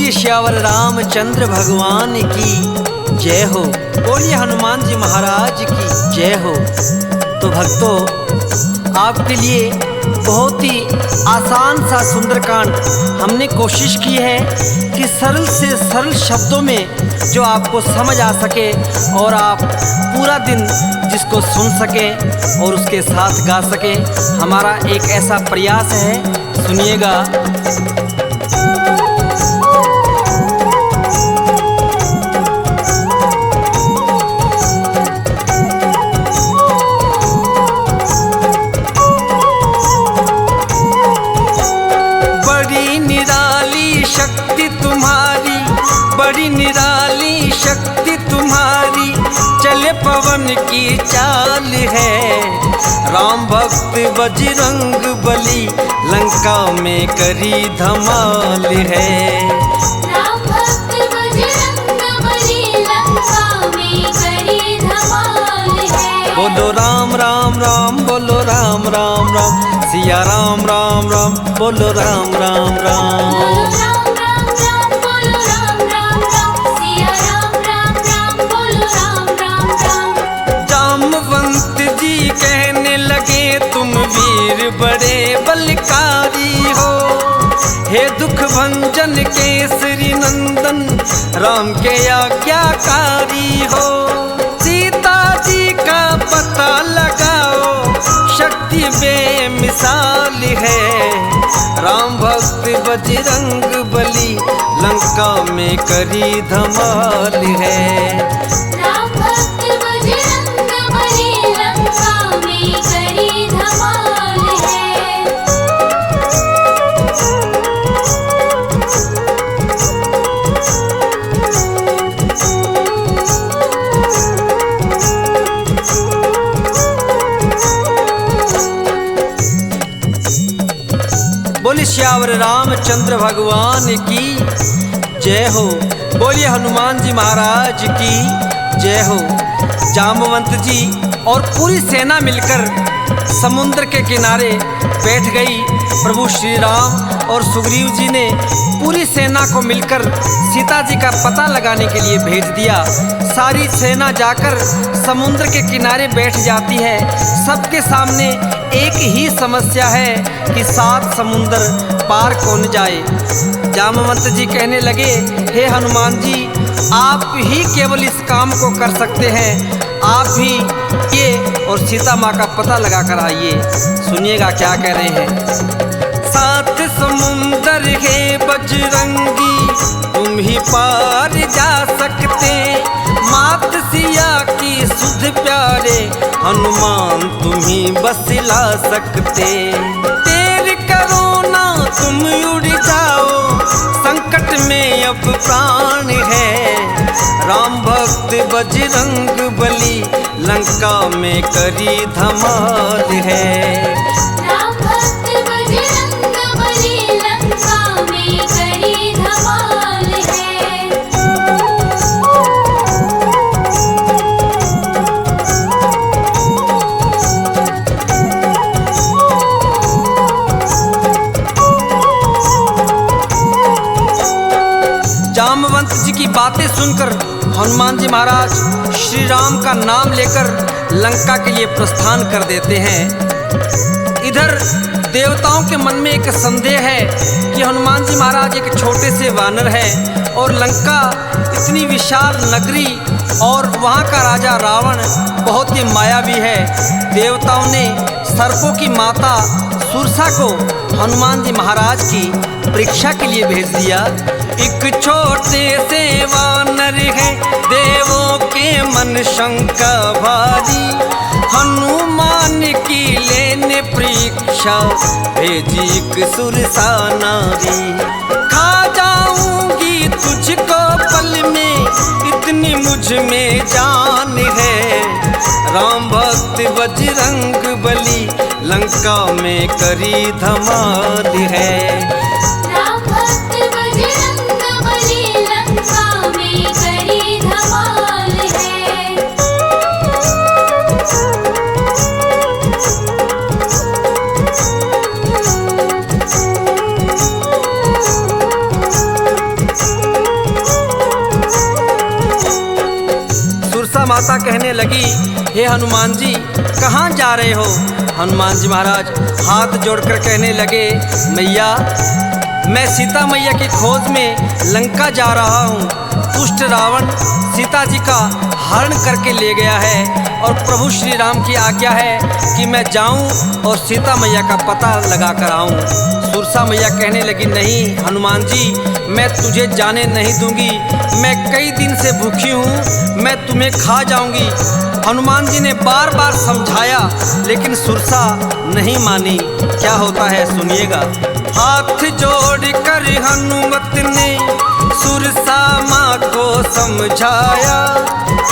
बोलिए श्यावर रामचंद्र भगवान की जय हो। बोलिए हनुमान जी महाराज की जय हो। तो भक्तों, आपके लिए बहुत ही आसान सा सुंदरकांड हमने कोशिश की है कि सरल से सरल शब्दों में जो आपको समझ आ सके और आप पूरा दिन जिसको सुन सकें और उसके साथ गा सकें। हमारा एक ऐसा प्रयास है, सुनिएगा। बड़ी निराली शक्ति तुम्हारी, चले पवन की चाल है। राम भक्त बजरंग बली, लंका में करी धमाल है। राम भक्त बजरंग बली, लंका में करी धमाल है। बोलो राम राम राम, बोलो राम राम राम, सिया राम राम राम, बोलो राम राम राम। कहने लगे तुम वीर बड़े बलकारी हो, हे दुख भंजन केसरी नंदन, राम के आज्ञाकारी हो। सीता जी का पता लगाओ, शक्ति बेमिसाल है। राम भक्त बजरंग बली, लंका में करी धमाल है। बोलिए श्यावर रामचंद्र भगवान की जय हो। बोलिए हनुमान जी महाराज की जय हो। जामवंत जी और पूरी सेना मिलकर समुद्र के किनारे बैठ गई। प्रभु श्री राम और सुग्रीव जी ने पूरी सेना को मिलकर सीता जी का पता लगाने के लिए भेज दिया। सारी सेना जाकर समुद्र के किनारे बैठ जाती है। सबके सामने एक ही समस्या है कि 7 समुंदर पार कौन जाए। जामवंत जी कहने लगे, हे हनुमान जी, आप ही केवल इस काम को कर सकते हैं। आप ही ये और सीता माँ का पता लगा कर आइए। सुनिएगा क्या कह रहे हैं। 7 समुंदर है बजरंगी, तुम ही पार जा सकते। मात सिया की सुध प्यारे, हनुमान तुम ही बस ला सकते। देर करो ना तुम उड़ जाओ, संकट में अब प्राण है। राम भक्त बजरंग बली, लंका में करी धमाल है। राम भक्त बजरंग बली, लंका में करी धमाल है। जामवंत जी की बातें सुनकर हनुमान जी महाराज श्री राम का नाम लेकर लंका के लिए प्रस्थान कर देते हैं। इधर देवताओं के मन में एक संदेह है कि हनुमान जी महाराज एक छोटे से वानर हैं और लंका इतनी विशाल नगरी और वहाँ का राजा रावण बहुत ही मायावी है। देवताओं ने सर्पों की माता सुरसा को हनुमान जी महाराज की परीक्षा के लिए भेज दिया। एक छोटे से वानर है, देवों के मन शंका भारी। हनुमान की लेने परीक्षा, भेजी एक सुरसा नारी। खा जाऊंगी तुझको पल में, इतनी मुझ में जान है। राम भक्त बजरंग बली, लंका में करी धमाल है। राम भक्त बजरंग बली, लंका में करी धमाल है। माता कहने लगी, हे हनुमान जी कहाँ जा रहे हो? हनुमान जी महाराज हाथ जोड़कर कहने लगे, मैया मैं सीता मैया की खोज में लंका जा रहा हूँ। दुष्ट रावण सीता जी का हरण करके ले गया है और प्रभु श्री राम की आज्ञा है कि मैं जाऊं और सीता मैया का पता लगा कर आऊं। सुरसा मैया कहने लगी, नहीं हनुमान जी मैं तुझे जाने नहीं दूंगी, मैं कई दिन से भूखी हूँ, मैं तुम्हें खा जाऊंगी। हनुमान जी ने बार बार समझाया लेकिन सुरसा नहीं मानी। क्या होता है सुनिएगा। हाथ जोड़कर हनुमत ने सुरसा माँ को समझाया,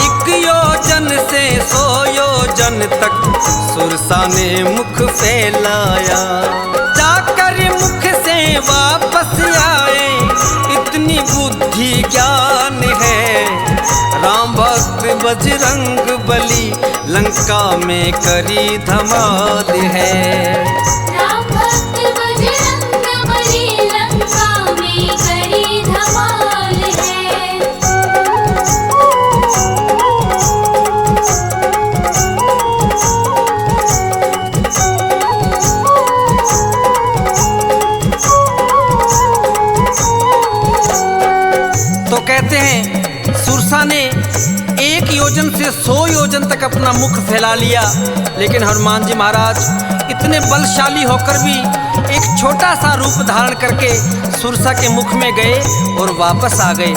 1 योजन से 100 योजन तक सुरसा ने मुख फैलाया। जाकर मुख से वापस आए, इतनी बुद्धि ज्ञान है, राम भक्त बजरंग बली लंका में करी धमाल है। राम भक्त बजरंग बली लंका में करी धमाल है। तो कहते हैं सुरसा ने 1 योजन से 100 योजन तक अपना मुख फैला लिया, लेकिन हनुमान जी महाराज इतने बलशाली होकर भी एक छोटा सा रूप धारण करके सुरसा के मुख में गए और वापस आ गए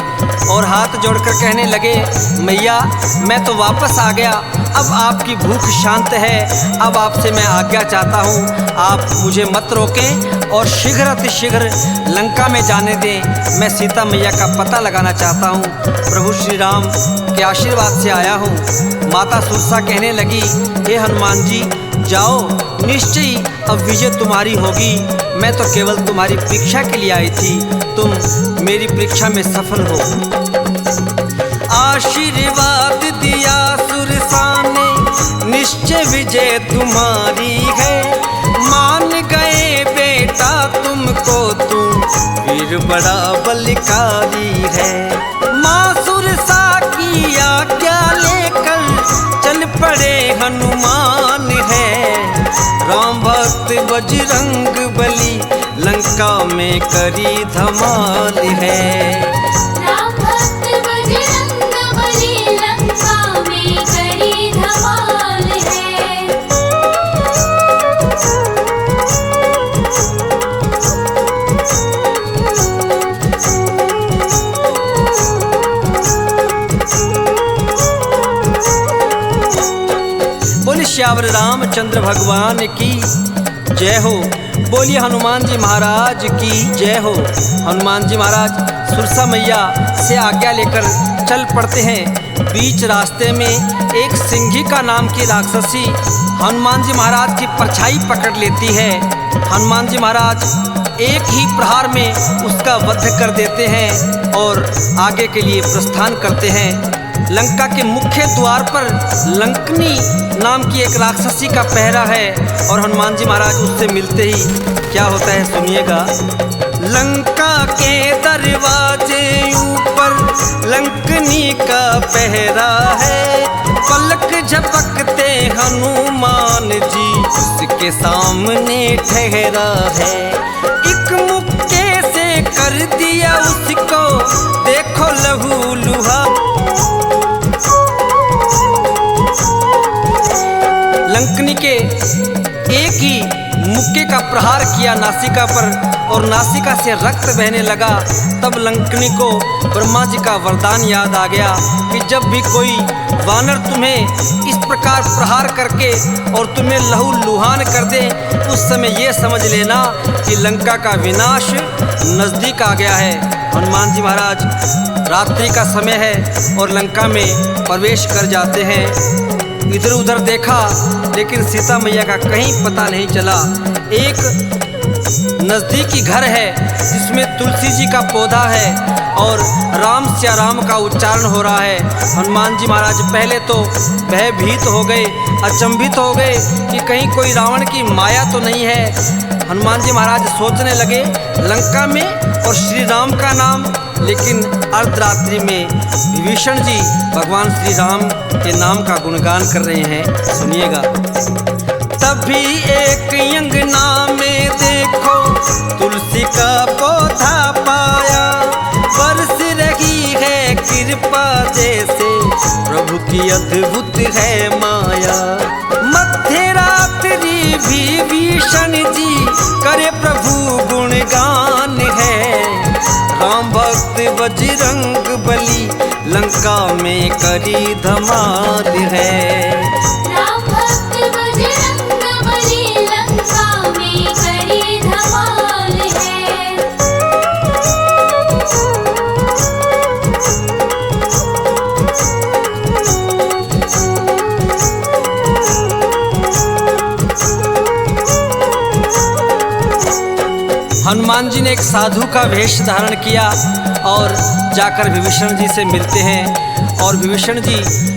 और हाथ जोड़कर कहने लगे, मैया मैं तो वापस आ गया, अब आपकी भूख शांत है, अब आपसे मैं आज्ञा चाहता हूँ, आप मुझे मत रोकें और शीघ्र अतिशीघ्र लंका में जाने दें। मैं सीता मैया का पता लगाना चाहता हूँ, प्रभु श्री राम के आशीर्वाद से आया हूँ। माता सुरसा कहने लगी, हे हनुमान जी जाओ, निश्चय अब विजय तुम्हारी होगी, मैं तो केवल तुम्हारी परीक्षा के लिए आई थी, तुम मेरी परीक्षा में सफल हो। आशीर्वाद दिया सुरसा ने, निश्चय विजय तुम्हारी है, मान गए बेटा तुमको, तुम वीर बड़ा बलकारी है। माँ सुरसा की आज्ञा लेकर चल पड़े हनुमान है, राम भक्त बजरंग बली लंका में करी धमाल है। राम भक्त बजरंग बली लंका में करी धमाल है। बोलिए श्यावर रामचंद्र भगवान की जय हो। बोलिए हनुमान जी महाराज की जय हो। हनुमान जी महाराज सुरसा मैया से आज्ञा लेकर चल पड़ते हैं। बीच रास्ते में एक सिंहिका नाम की राक्षसी हनुमान जी महाराज की परछाई पकड़ लेती है। हनुमान जी महाराज एक ही प्रहार में उसका वध कर देते हैं और आगे के लिए प्रस्थान करते हैं। लंका के मुख्य द्वार पर लंकनी नाम की एक राक्षसी का पहरा है और हनुमान जी महाराज उससे मिलते ही क्या होता है सुनिएगा। लंका के दरवाजे ऊपर लंकनी का पहरा है, पलक झपकते हनुमान जी उसके सामने ठहरा है। एक मुक्के से कर दिया उसको देखो लहू लुहा। लंकनी के एक ही मुक्के का प्रहार किया नासिका पर और नासिका से रक्त बहने लगा। तब लंकनी को ब्रह्मा जी का वरदान याद आ गया कि जब भी कोई वानर तुम्हें इस प्रकार प्रहार करके और तुम्हें लहू लुहान कर दे, उस समय ये समझ लेना कि लंका का विनाश नज़दीक आ गया है। हनुमान जी महाराज रात्रि का समय है और लंका में प्रवेश कर जाते हैं। इधर उधर देखा लेकिन सीता मैया का कहीं पता नहीं चला। एक नज़दीकी घर है जिसमें तुलसी जी का पौधा है और राम सिया राम का उच्चारण हो रहा है। हनुमान जी महाराज पहले तो भयभीत हो गए, अचंभित हो गए कि कहीं कोई रावण की माया तो नहीं है। हनुमान जी महाराज सोचने लगे लंका में और श्री राम का नाम, लेकिन अर्धरात्रि में विभीषण जी भगवान श्री राम के नाम का गुणगान कर रहे हैं। सुनिएगा। तभी एक अंगना में देखो तुलसी का पौधा पाया, बरस रही है कृपा जैसे प्रभु की अद्भुत है माया। मध्य रात्रि भी विभीषण जी करे प्रभु गुणगान है, राम भक्त बजरंग बली लंका में करी धमाल है। राम भक्त बजरंग बली लंका में करी धमाल है। हनुमान जी ने एक साधु का वेश धारण किया और जाकर विभीषण जी से मिलते हैं और विभीषण जी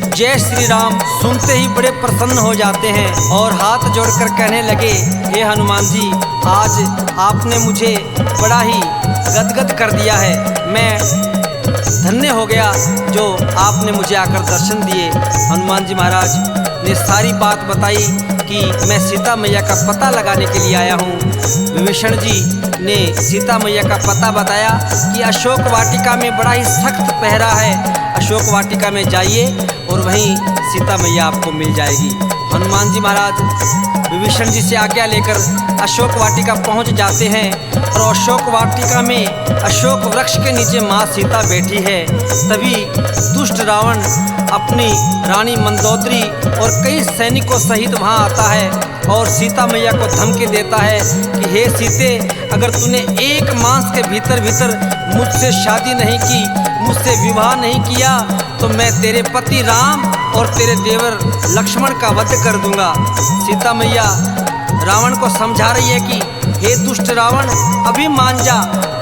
जय श्री राम सुनते ही बड़े प्रसन्न हो जाते हैं और हाथ जोड़कर कहने लगे, हे हनुमान जी, आज आपने मुझे बड़ा ही गदगद कर दिया है। मैं धन्य हो गया जो आपने मुझे आकर दर्शन दिए। हनुमान जी महाराज ने सारी बात बताई कि मैं सीता मैया का पता लगाने के लिए आया हूँ। विभीषण जी ने सीता मैया का पता बताया कि अशोक वाटिका में बड़ा ही सख्त पहरा है, अशोक वाटिका में जाइए और वहीं सीता मैया आपको मिल जाएगी। हनुमान जी महाराज विभीषण जी से आज्ञा लेकर अशोक वाटिका पहुंच जाते हैं और अशोक वाटिका में अशोक वृक्ष के नीचे माँ सीता बैठी है। तभी दुष्ट रावण अपनी रानी मंदोदरी और कई सैनिकों सहित वहां आता है और सीता मैया को धमकी देता है कि हे सीते, अगर तूने एक मास के भीतर मुझसे शादी नहीं की, मुझसे विवाह नहीं किया, तो मैं तेरे पति राम और तेरे देवर लक्ष्मण का वध कर दूंगा। सीता मैया रावण को समझा रही है कि हे दुष्ट रावण, अभी मान जा,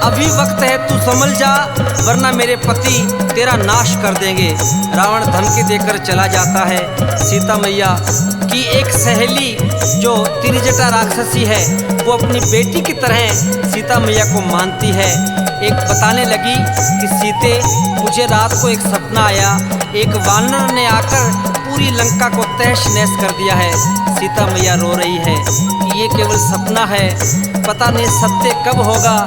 अभी वक्त है, तू संभल जा, वरना मेरे पति तेरा नाश कर देंगे। रावण धमकी देकर चला जाता है। सीता मैया की एक सहेली जो त्रिजटा राक्षसी है वो अपनी बेटी की तरह सीता मैया को मानती है। एक बताने लगी कि सीते, मुझे रात को एक सपना आया, एक वानर ने आकर पूरी लंका को तहस नहस कर दिया है। सीता मैया रो रही है कि ये केवल सपना है, पता नहीं सत्य कब होगा।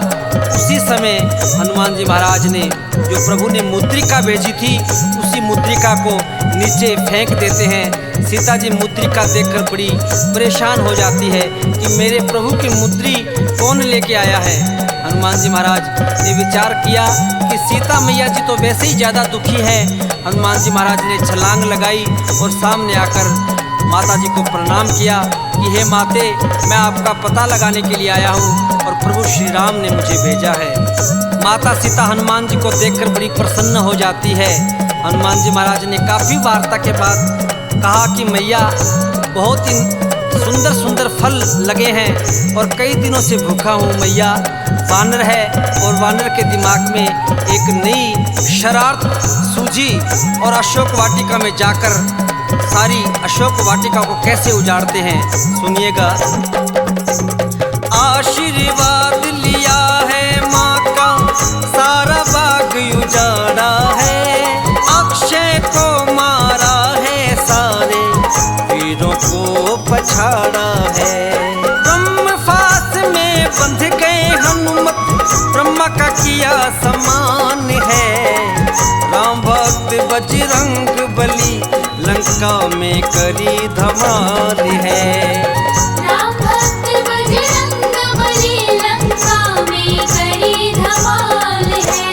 उसी समय हनुमान जी महाराज ने जो प्रभु ने मुद्रिका भेजी थी उसी मुद्रिका को नीचे फेंक देते हैं। सीता जी मुद्रिका देखकर बड़ी परेशान हो जाती है कि मेरे प्रभु की मुद्री कौन लेके आया है। हनुमान जी महाराज ने विचार किया कि सीता मैया जी तो वैसे ही ज़्यादा दुखी है। हनुमान जी महाराज ने छलांग लगाई और सामने आकर माता जी को प्रणाम किया कि हे माते, मैं आपका पता लगाने के लिए आया हूँ और प्रभु श्री राम ने मुझे भेजा है। माता सीता हनुमान जी को देखकर बड़ी प्रसन्न हो जाती है। हनुमान जी महाराज ने काफ़ी वार्ता के बाद कहा कि मैया, बहुत ही सुंदर सुंदर फल लगे हैं और कई दिनों से भूखा हूँ मैया। वानर है और वानर के दिमाग में एक नई शरारत सूझी और अशोक वाटिका में जाकर सारी अशोक वाटिका को कैसे उजाड़ते हैं, सुनिएगा। आशीर्वाद लिया है माँ का, सारा बाग उजाड़ा है, अक्षय को मारा है, सारे वीरों को पछाड़ा है। ब्रह्मफास में बंध गए हनुमत, ब्रह्मा का किया समान है, राम भक्त बजरंग बली लंका में करी धमाल है। राम भक्त बजरंग बली लंका में करी धमाल है।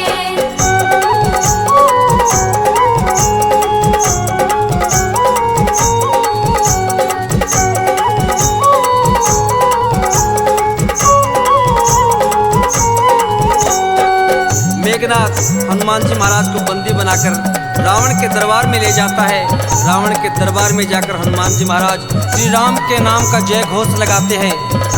मेघनाथ हनुमान जी महाराज को बंदी बनाकर रावण के दरबार में ले जाता है। रावण के दरबार में जाकर हनुमान जी महाराज श्री राम के नाम का जय घोष लगाते हैं।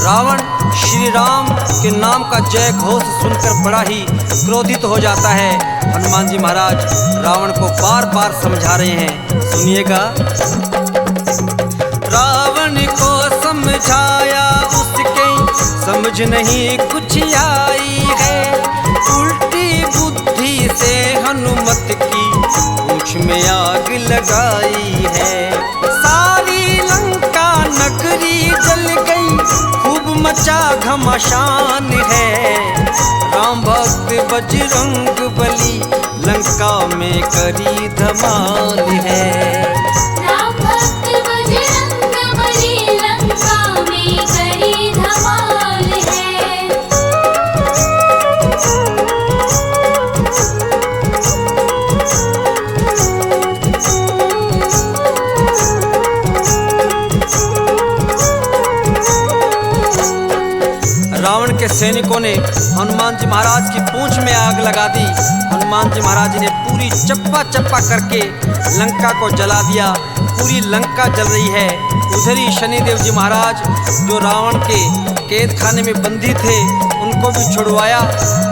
रावण श्री राम के नाम का जय घोष सुनकर बड़ा ही क्रोधित हो जाता है। हनुमान जी महाराज रावण को बार बार समझा रहे हैं, सुनिएगा। रावण को समझाया उसके समझ नहीं कुछ आई है, उल्टी बुद्धि से हनुमत की पूंछ में आग लगाई है। सारी लंका नगरी जल गई, खूब मचा घमासान है। राम भक्त बजरंग बली लंका में करी धमाल है। राम भक्त बजरंग बली लंका में करी धमाल है। रावण के सैनिकों ने हनुमान जी महाराज की पूंछ में आग लगा दी। हनुमान जी महाराज ने पूरी चप्पा चप्पा करके लंका को जला दिया। पूरी लंका जल रही है। उधर ही शनिदेव जी महाराज जो रावण के कैद खाने में बंदी थे उनको भी छुड़वाया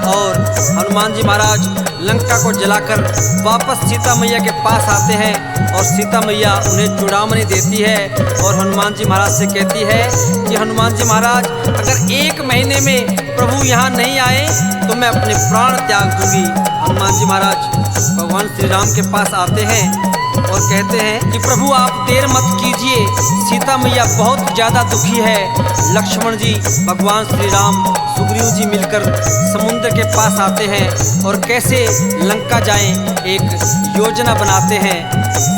और हनुमान जी महाराज लंका को जलाकर वापस सीता मैया के पास आते हैं और सीता मैया उन्हें चूड़ामणि देती है और हनुमान जी महाराज से कहती है कि हनुमान जी महाराज अगर 1 महीने में प्रभु यहाँ नहीं आए तो मैं अपने प्राण त्याग दूंगी। हनुमान जी महाराज भगवान श्री राम के पास आते हैं और कहते हैं कि प्रभु आप देर मत कीजिए, सीता मैया बहुत ज़्यादा दुखी है। लक्ष्मण जी भगवान श्री राम सुग्रीव जी मिलकर समुद्र के पास आते हैं और कैसे लंका जाएं एक योजना बनाते हैं।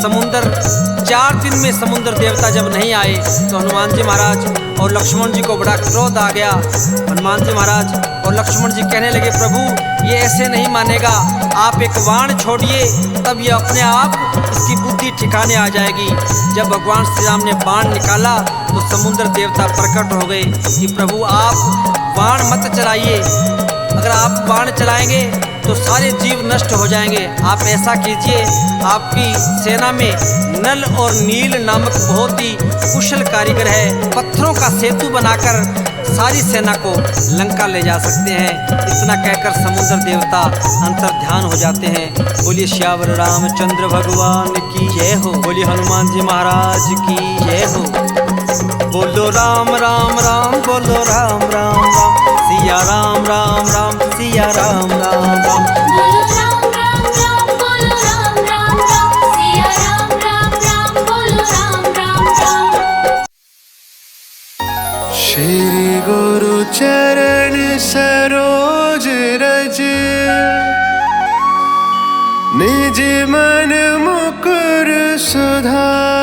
समुद्र 4 दिन में समुद्र देवता जब नहीं आए तो हनुमान जी महाराज और लक्ष्मण जी को बड़ा क्रोध आ गया। हनुमान जी महाराज और लक्ष्मण जी कहने लगे प्रभु ये ऐसे नहीं मानेगा, आप एक बाण छोड़िए तब ये अपने आप इसकी बुद्धि ठिकाने आ जाएगी। जब भगवान श्री राम ने बाण निकाला तो समुद्र देवता प्रकट हो गए कि प्रभु आप बाण मत चलाइए, अगर आप बाण चलाएंगे तो सारे जीव नष्ट हो जाएंगे। आप ऐसा कीजिए, आपकी सेना में नल और नील नामक बहुत ही कुशल कारीगर है, पत्थरों का सेतु बनाकर सारी सेना को लंका ले जा सकते हैं। इतना कहकर समुद्र देवता अंतर ध्यान हो जाते हैं। बोलिए श्यावर रामचंद्र भगवान की जय हो, बोलिए हनुमान जी महाराज की जय हो। बोलो राम राम राम, बोलो राम राम राम, सिया राम राम राम, सिया राम राम राम। बोलो राम राम राम, बोलो राम राम राम, सिया राम राम राम, बोलो राम राम राम। श्री गुरु चरण सरोज रज, निज मन मुकुर सुधारि।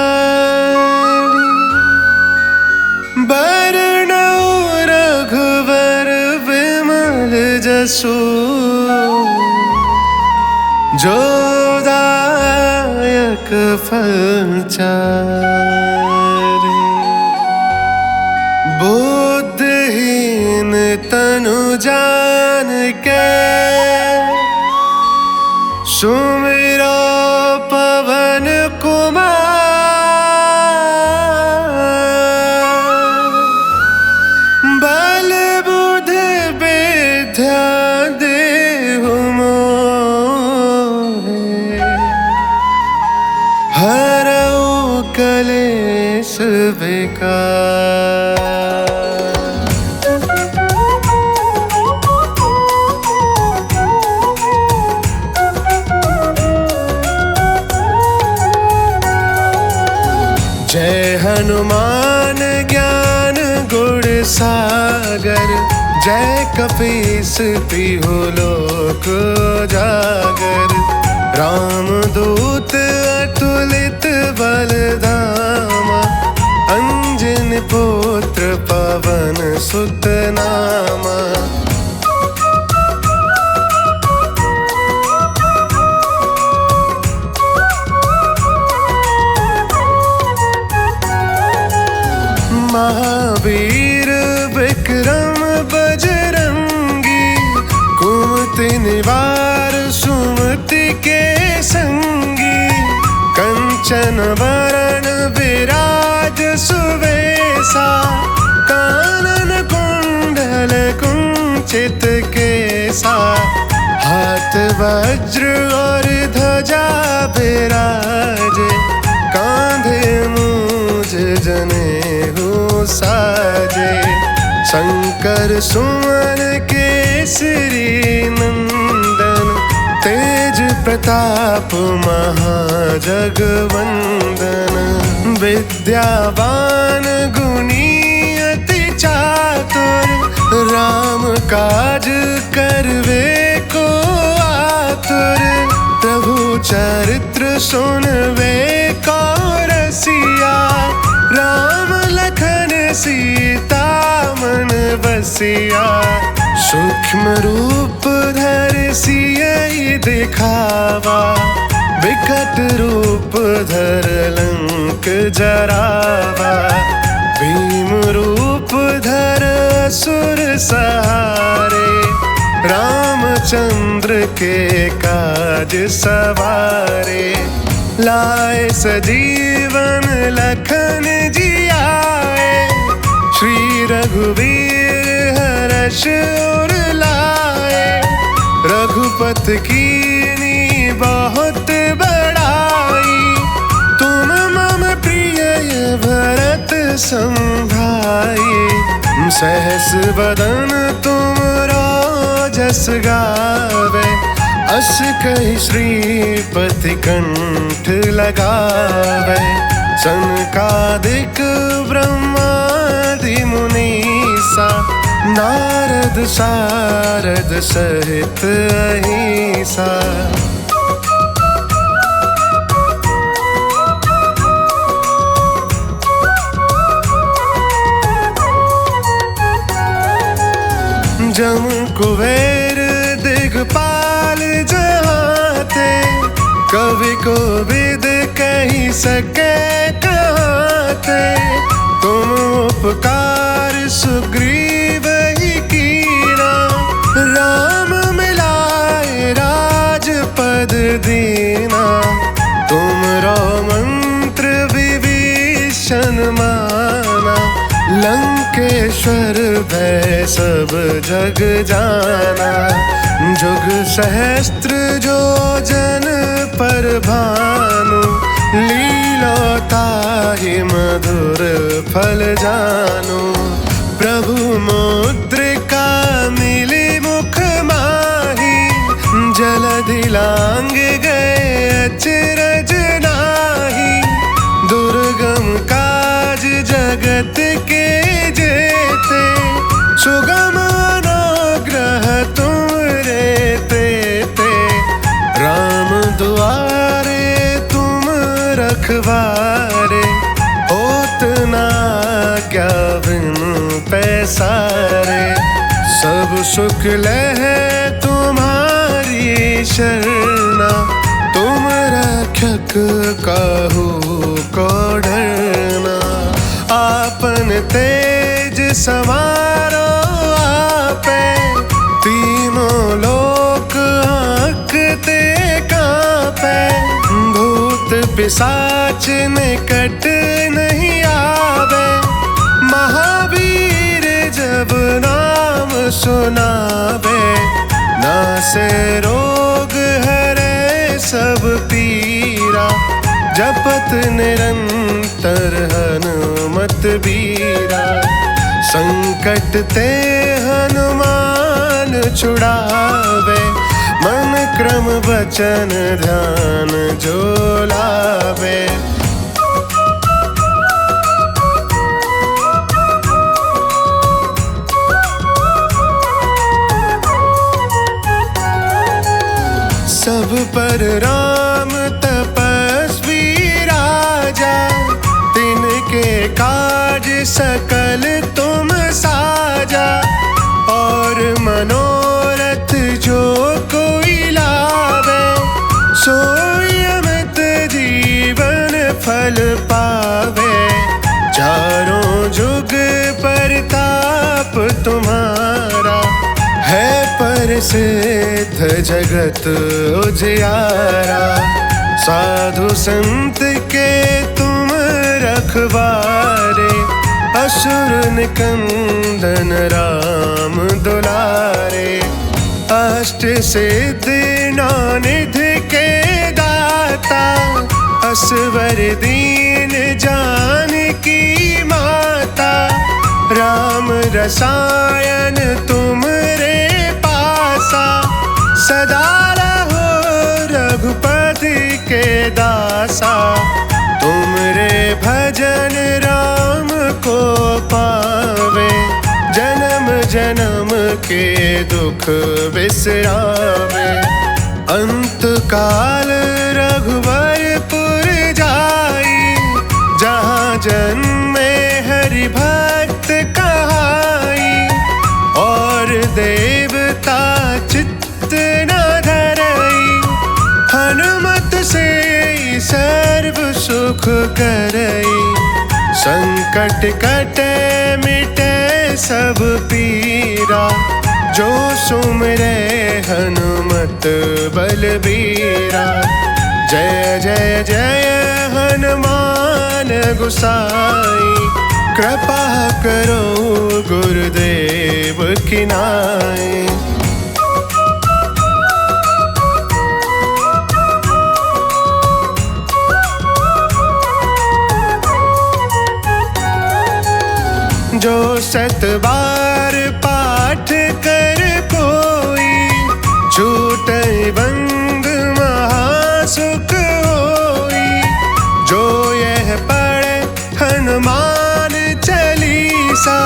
बरनउँ रघुवर विमल जसु, जो दायक फल चारि। बुद्धिहीन तनु जान के, सुमिरो पवन कुमार। बल बुद्धि विद्या देहु मोहे, हरऊ कलेश विकार। जय हनुमान ज्ञान गुण सागर, जय कपीस तिहु लोक जागर। रामदूत अतुलित बल धामा, अंजन पुत्र पवन सुत नामा। महावीर विक्रम बजरंगी, कुमति निवार के संगी, कंचन वरण विराज सुवेशा, कानन कुंडल कुंचित केसा, हाथ वज्र और ध्वजा विराजे, कांधे मूंज जनेऊ साजे, शंकर सुमन केसरी नंदन, तेज प्रताप महाजगवंदन, विद्यावान गुणी अति चातुर, राम काज करवे को आतुर, प्रभु चरित्र सुनवे को रसिया, राम लखन सीता मन बसिया, सूक्ष्म रूप धर सियहि दिखावा, विकट रूप धर लंक जरावा, भीम रूप धर असुर सहारे, रामचंद्र के काज सवारे, लाए सजीवन लखन जी आए, श्री रघुवीर हर्ष उर लाए, रघुपति कीन्ही बहुत बड़ाई, तुम मम प्रिय भरत सम भाई, सहस बदन तुम जस गावे, अस कहि श्रीपति कंठ लगावे, सनकादिक ब्रह्मादि मुनीसा, नारद सारद सहित अहिसा। जम कुबेर दिगपाल जहाते, कवि कोविद कही सके कहते, तुम उपकार सुग्रीव ही कीना, राम मिलाए राजपद दीना, तुमरो मंत्र विभीषण माना, लंकेश्वर भय सब जग जाना, जुग सहस्त्र जो जन पर भानु, लीलोताहि मधुर फल जानु, प्रभु मुद्रिका मिली मुख माही, जलधि लांग गए अचरज नाही, दुर्गम काज जगत के जेते, सुगम अनुग्रह तुम रे तेते, राम दुआरे तुम रखवारे, होत ना क्या बिनु पैसारे, सब सुख लहै तुम्हारी शरणा, तुम रक्षक काहू को डरना, आपन तेज सवारो आपे, तीनों लोक हांकते कांपे, भूत पिशाच निकट नहीं आवे, महावीर जब नाम सुनावे, नासे रोग हरे सब पीरा, जपत निरंतर हनुमत बीरा, संकट ते हनुमान छुड़ावे, मन क्रम वचन ध्यान जो लावे। सब पर राम तपस्वी राजा, तिनके काज सकल तुम साजा, और मनोरथ जो कोई लावे, सोई अमित जीवन फल पावे, चारों जुग परताप तुम्हारा, है पर सिद्ध जगत उजियारा, साधु संत के तुम रखवारे, असुर निकंदन राम दुलारे। अष्ट सिद्धि नौ निधि के दाता, असवर दीन जानकी माता, राम रसायन तुमरे पासा, सदा रहो रघुपति के दासा। तुमरे भजन राम को पावे, जन्म जन्म के दुख बिसरावे। अंत काल रघुवरपुर जाई, जहाँ जन्मे हरि भक्त कहाई। और देवता चित्त न धरई, हनुमत से सर्व सुख करई। संकट कटे मिटे सब पीरा, जो सुमरे हनुमत बलबीरा। जय जय जय हनुमान गुसाई, कृपा करो गुरुदेव की नाई। जो सत बार पाठ कर कोई, छूटे बंद महासुख होई। जो यह पढ़े हनुमान चालीसा,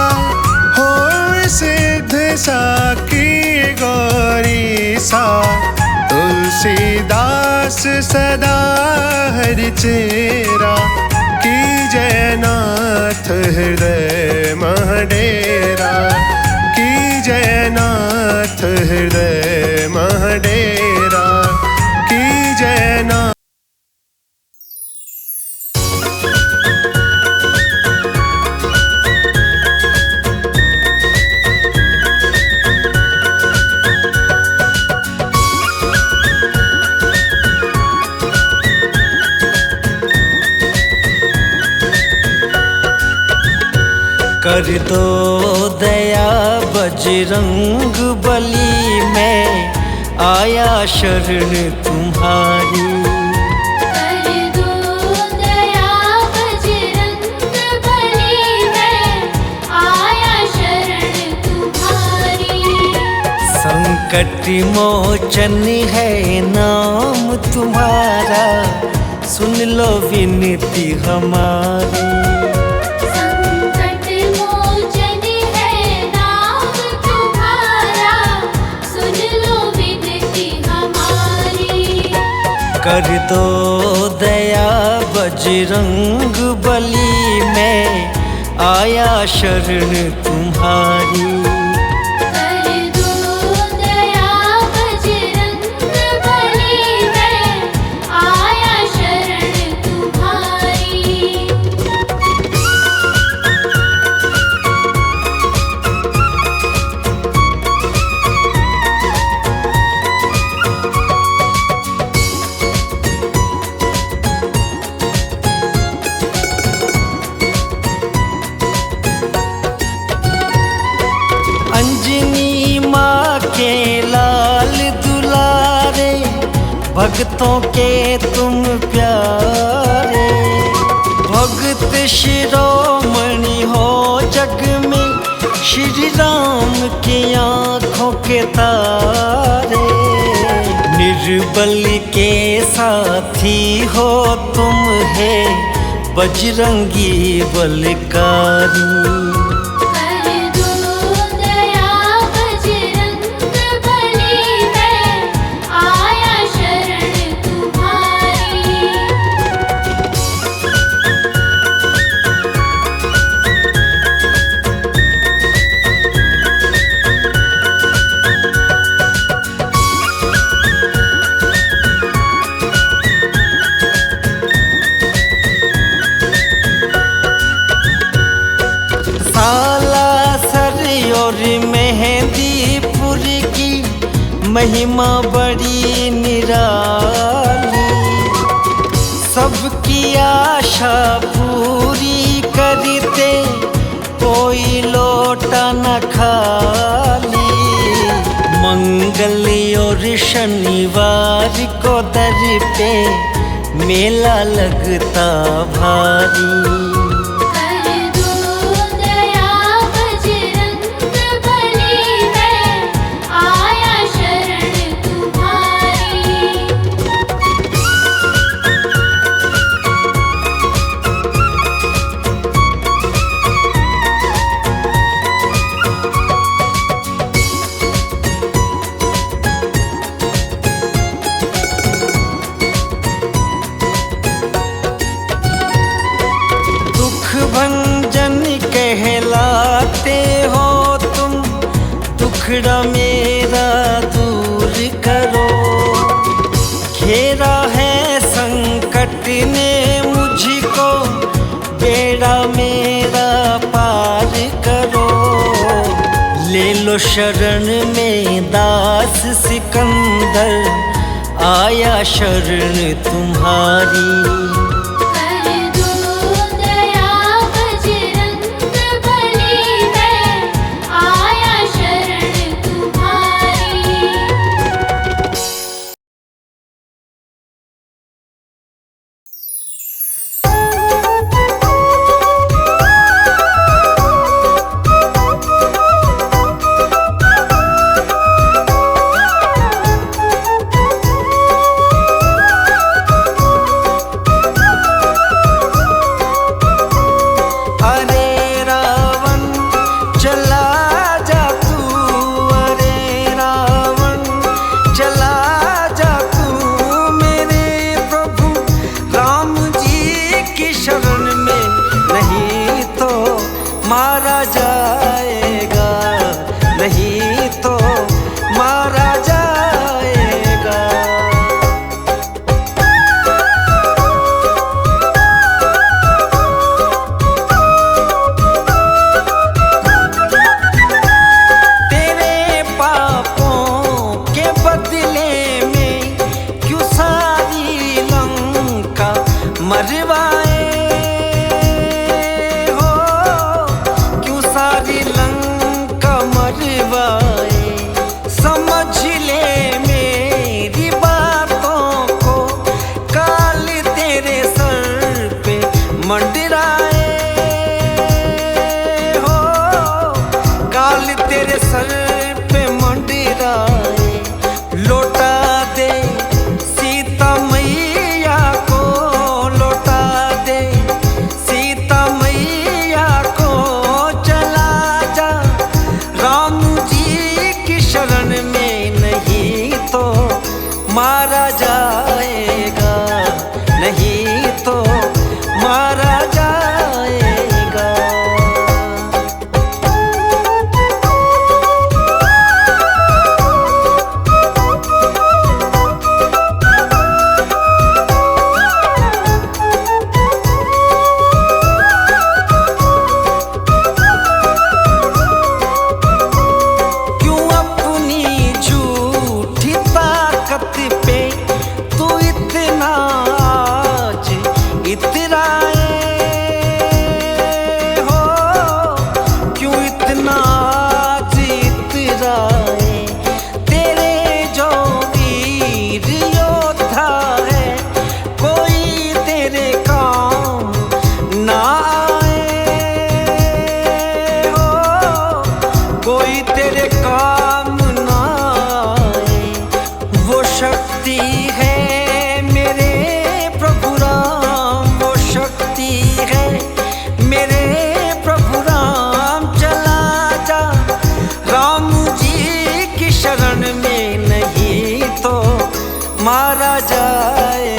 हो सिद्ध साकी गौरीसा। तुलसीदास सदा हरि चेरा, की जयनाथ हृदय महडेरा। की जयनाथ हृदय महडेरा, की जयनाथ। कर दो दया बजरंग बली, में आया शरण तुम्हारी। कर दो दया बजरंग बली, में आया शरण तुम्हारी। संकट मोचन है नाम तुम्हारा, सुन लो विनती हमारी। कर दो दया बजरंग बली, में आया शरण तुम्हारी। कर दो दया बजरंग बली, में आया शरण तुम्हारी। अंजनी माँ के लाल दुलारे, भक्तों के तुम प्यारे। भक्त शिरोमणि हो जग में, श्री राम की आँखों के तारे। निर्बल के साथी हो तुम है, बजरंगी बलकारी। महिमा बड़ी निराली, सबकी आशा पूरी करते, कोई लोटा न खाली। मंगल और शनिवार को दर पे मेला लगता भारी। कर दो दया बजरंग बली, मैं आया शरण तुम्हारी। दुख भंजन कहलाते हो तुम, दुखड़ा मेरा दूर करो। घेरा है संकट ने मुझको, बेड़ा मेरा पार करो। ले लो शरण में दास सिकंदर, आया शरण तुम्हारी। कर दो दया बजरंग बली, मैं आया शरण तुम्हारी। अरे रावण चला जा तू, अरे रावण चला जा तू, मेरे प्रभु राम जी की शरण में, नहीं तो मारा जाएगा, नहीं तो मारा जाएगा। तेरे पापों के बदले में क्यों सारी लंका मरवाए हो, क्यों सारी लंका मरवाए। समझ ले मेरी बातों को, काल तेरे सर पे मंडराए हो, काल तेरे सर पे मंडराए। लौटा दे सीता मैया को, लौटा दे सीता मैया को, चला जा राम जी की शरण में, नहीं तो मारा जाएगा, नहीं तो मारा जाएगा। क्यों अपनी झूठी ताकत पे तू इतना आज इतराए हो, क्यों इतना आज इतराए। तेरे जो वीर योद्धा है, कोई तेरे काम ना आए हो, कोई तेरे काम ना आए। वो शक्ति है मेरे प्रभु राम, वो शक्ति है मेरे प्रभु राम। चला जा राम जी की शरण में, नहीं तो मारा जाए।